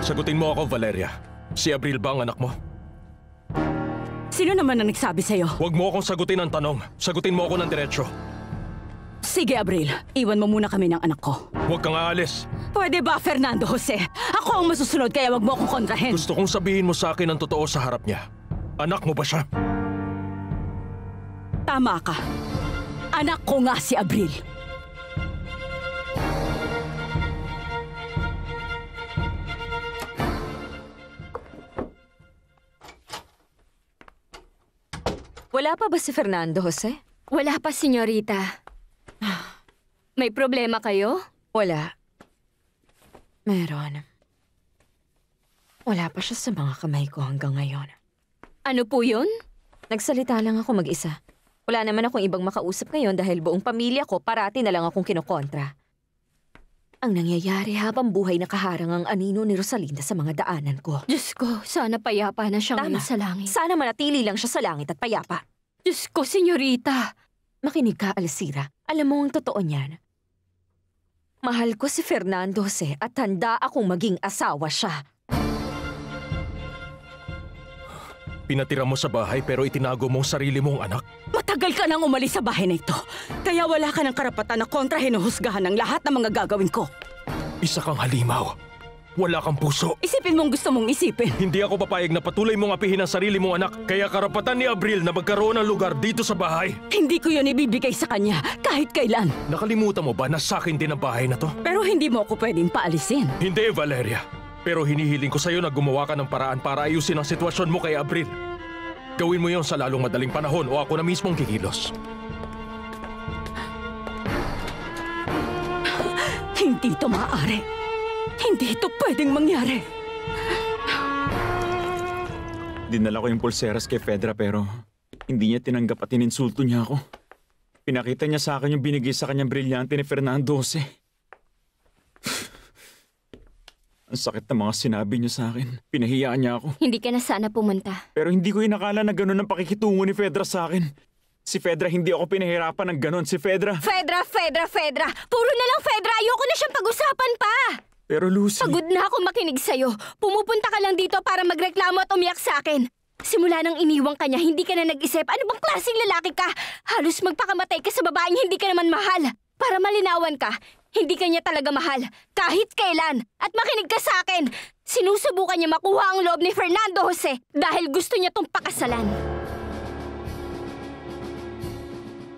Sagutin mo ako, Valeria. Si Abril ba ang anak mo? Sino naman ang nagsabi sa'yo? Huwag mo akong sagutin ang tanong. Sagutin mo ako ng diretsyo. Sige, Abril. Iwan mo muna kami ng anak ko. Huwag kang aalis. Pwede ba, Fernando Jose? Ako ang masusunod kaya wag mo akong kontrahin. Gusto kong sabihin mo sa akin ang totoo sa harap niya. Anak mo ba siya? Tama ka. Anak ko nga si Abril. Wala pa ba si Fernando Jose? Wala pa, senyorita. May problema kayo? Wala. Meron. Wala pa siya sa mga kamay ko hanggang ngayon. Ano po yun? Nagsalita lang ako mag-isa. Wala naman akong ibang makausap ngayon dahil buong pamilya ko parati na lang akong kinokontra. Ang nangyayari habang buhay nakaharang ang anino ni Rosalinda sa mga daanan ko. Diyos ko, sana payapa na siya ngayon sa langit. Sana manatili lang siya sa langit at payapa. Diyos ko, senyorita. Makinig ka, Alcira. Alam mo ang totoo niyan. Mahal ko si Fernando Jose at handa akong maging asawa siya. Pinatira mo sa bahay pero itinago mo ang sarili mong anak? Matagal ka nang umalis sa bahay na ito. Kaya wala ka ng karapatan na kontrahin o husgahan ng lahat ng mga gagawin ko. Isa kang halimaw. Wala kang puso. Isipin mong gusto mong isipin. Hindi ako papayag na patuloy mong apihin ang sarili mong anak. Kaya karapatan ni Abril na magkaroon ng lugar dito sa bahay. Hindi ko yun ibibigay sa kanya kahit kailan. Nakalimutan mo ba na sa akin din ang bahay na to? Pero hindi mo ako pwedeng paalisin. Hindi, Valeria. Pero hinihiling ko sa'yo na gumawa ka ng paraan para ayusin ang sitwasyon mo kay Abril. Gawin mo yon sa lalong madaling panahon o ako na mismong kikilos. Hindi ito maaari. Hindi ito pwedeng mangyari. Dinala ko yung pulseras kay Fedra pero hindi niya tinanggap at ininsulto niya ako. Pinakita niya sa akin yung binigay sa kanyang brilyante ni Fernando Jose. Ang sakit na mga sinabi niya sa akin. Pinahiyaan niya ako. Hindi ka na sana pumunta. Pero hindi ko inakala na gano'n ang pakikitungo ni Fedra sa akin. Si Fedra, hindi ako pinahirapan ng gano'n. Si Fedra... Fedra! Puro na lang Fedra! Ayoko na siyang pag-usapan pa! Pero Lucy... Pagod na ako makinig sa'yo. Pumupunta ka lang dito para magreklamo at umiyak sa akin. Simula nang iniwang ka niya, hindi ka na nag-isip. Ano bang klaseng lalaki ka? Halos magpakamatay ka sa babaeng hindi ka naman mahal. Para malinawan ka, hindi ka niya talaga mahal. Kahit kailan. At makinig ka sa akin. Sinusubukan niya makuha ang loob ni Fernando Jose dahil gusto niya tong pakasalan.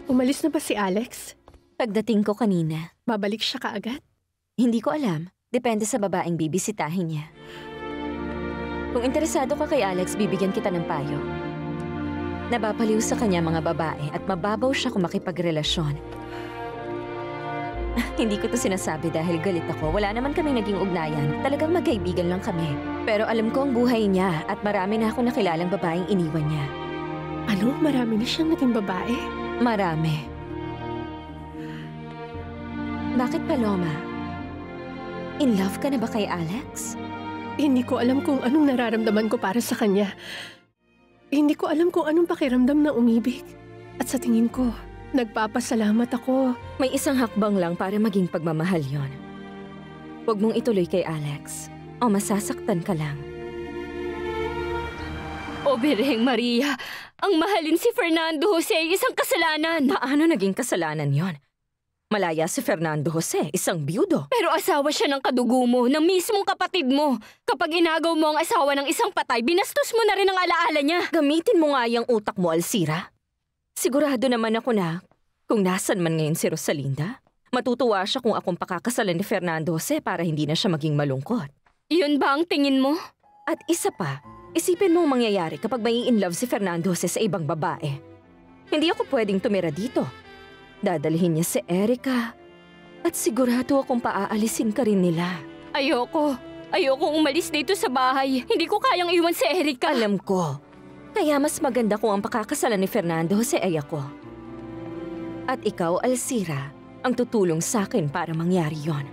Umalis na ba si Alex? Pagdating ko kanina. Babalik siya kaagad? Hindi ko alam. Depende sa babaeng bibisitahin niya. Kung interesado ka kay Alex, bibigyan kita ng payo. Nababaliw sa kanya mga babae at mababaw siya kung makipagrelasyon. Hindi ko to sinasabi dahil galit ako. Wala naman kaming naging ugnayan. Talagang magkaibigan lang kami. Pero alam ko ang buhay niya at marami na akong nakilalang babaeng iniwan niya. Ano? Marami na siyang naging babae? Marami. Bakit, Paloma? In love ka na ba kay Alex? Hindi ko alam kung anong nararamdaman ko para sa kanya. Hindi ko alam kung anong pakiramdam na umibig. At sa tingin ko, nagpapasalamat ako. May isang hakbang lang para maging pagmamahal yon. Huwag mong ituloy kay Alex o masasaktan ka lang. O Birheng Maria, ang mahalin si Fernando Jose ay isang kasalanan. Paano naging kasalanan yon? Malaya si Fernando Jose, isang biyudo. Pero asawa siya ng kadugo mo, ng mismong kapatid mo. Kapag inagaw mo ang asawa ng isang patay, binastos mo na rin ang alaala niya. Gamitin mo nga yung utak mo, Alcira. Sigurado naman ako na kung nasan man ngayon si Rosalinda, matutuwa siya kung akong pakakasalan ni Fernando Jose para hindi na siya maging malungkot. Yun ba ang tingin mo? At isa pa, isipin mo ang mangyayari kapag may in love si Fernando Jose sa ibang babae. Hindi ako pwedeng tumira dito. Dadalhin niya si Erica. At sigurado akong paaalisin ka rin nila. Ayoko. Ayokong umalis dito sa bahay. Hindi ko kayang iwan si Erica. Alam ko. Kaya mas maganda kung ang pakakasalan ni Fernando Jose ay ako. At ikaw, Alcira, ang tutulong sa akin para mangyari yon.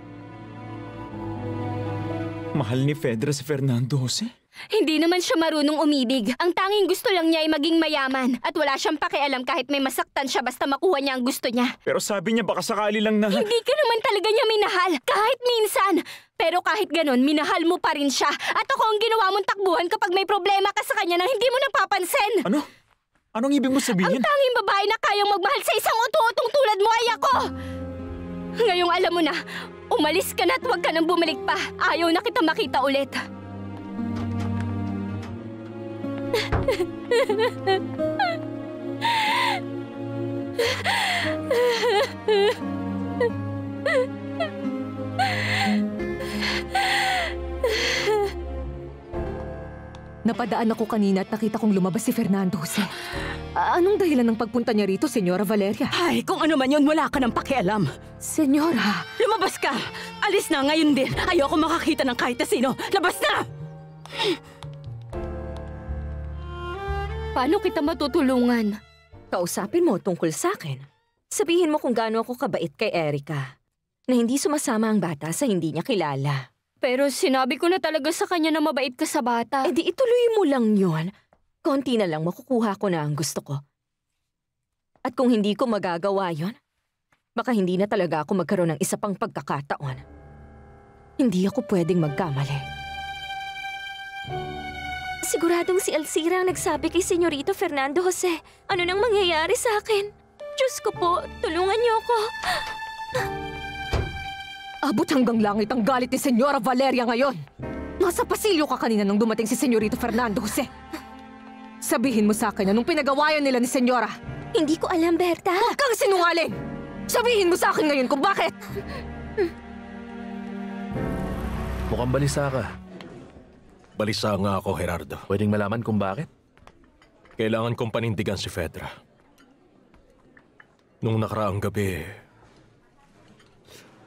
Mahal ni Fedra si Fernando Jose? Hindi naman siya marunong umibig. Ang tanging gusto lang niya ay maging mayaman. At wala siyang pakialam kahit may masaktan siya basta makuha niya ang gusto niya. Pero sabi niya baka sakali lang na... Hindi ka naman talaga niya minahal. Kahit minsan. Pero kahit ganon, minahal mo pa rin siya. At ako ang ginawa mong takbuhan kapag may problema ka sa kanya nang hindi mo napapansin. Ano? Anong ibig mo sabihin? Ang tanging babae na kayang magmahal sa isang utu-utong tulad mo ay ako! Ngayong alam mo na, umalis ka na at huwag ka nang bumalik pa. Ayaw na kita makita ulit. Napadaan ako kanina at nakita kong lumabas si Fernando Jose. Anong dahilan ng pagpunta niya rito, Senyora Valeria? Ay, kung ano man yun, wala ka ng pakialam. Senyora! Lumabas ka! Alis na ngayon din. Ayoko makakita ng kahit na sino. Labas na! Paano kita matutulungan? Kausapin mo tungkol sa akin. Sabihin mo kung gaano ako kabait kay Erica. Na hindi sumasama ang bata sa hindi niya kilala. Pero sinabi ko na talaga sa kanya na mabait ka sa bata. Eh di ituloy mo lang yon. Konti na lang makukuha ko na ang gusto ko. At kung hindi ko magagawa yon, baka hindi na talaga ako magkaroon ng isa pang pagkakataon. Hindi ako pwedeng magkamali. Siguradong si Alcira ang nagsabi kay Senyorito Fernando Jose. Ano nang mangyayari sa akin? Diyos ko po, tulungan niyo ako. Abot hanggang langit ang galit ni Senyora Valeria ngayon. Nasa pasilyo ka kanina nung dumating si Senyorito Fernando Jose. Sabihin mo sa akin anong pinagawayan nila ni Senyora. Hindi ko alam, Berta. Huwag kang sinungaling! Sabihin mo sa akin ngayon kung bakit! Mukhang balisa ka. Balisa nga ako, Gerardo. Pwedeng malaman kung bakit? Kailangan kong panindigan si Fedra. Nung nakaraang gabi,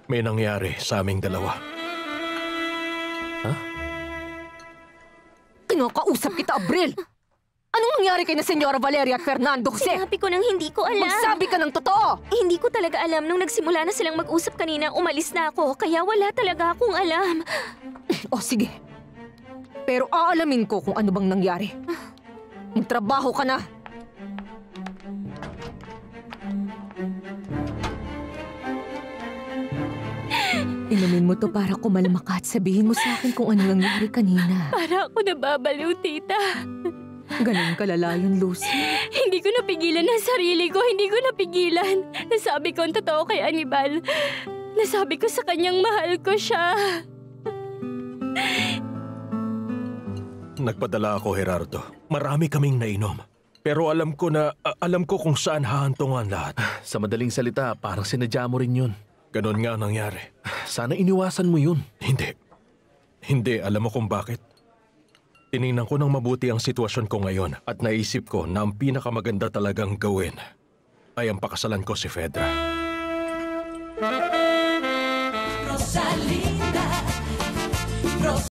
may nangyari sa aming dalawa. Kinakausap kita, Abril! Anong nangyari kay na Senyora Valeria at Fernando Jose? Sinabi ko nang hindi ko alam. Magsabi ka ng totoo! Hindi ko talaga alam nung nagsimula na silang mag-usap kanina, umalis na ako, kaya wala talaga akong alam. O sige. Pero aalamin ko kung ano bang nangyari. Magtrabaho ka na! Inumin mo to para kumalma ka at sabihin mo sa akin kung ano nangyari kanina. Para ako nababaliw, tita. Ganun kalala yun, Lucy. Hindi ko napigilan ang sarili ko. Hindi ko napigilan. Nasabi ko ang totoo kay Anibal. Nasabi ko sa kanyang mahal ko siya. Nagpadala ako, Gerardo. Marami kaming nainom. Pero alam ko kung saan hahantungan lahat. Sa madaling salita, parang sinadya mo rin yun. Ganon nga nangyari. Sana iniwasan mo yun. Hindi, alam mo kung bakit? Tiningnan ko ng mabuti ang sitwasyon ko ngayon at naisip ko na ang pinakamaganda talagang gawin ay ang pakasalan ko si Fedra. Rosalie.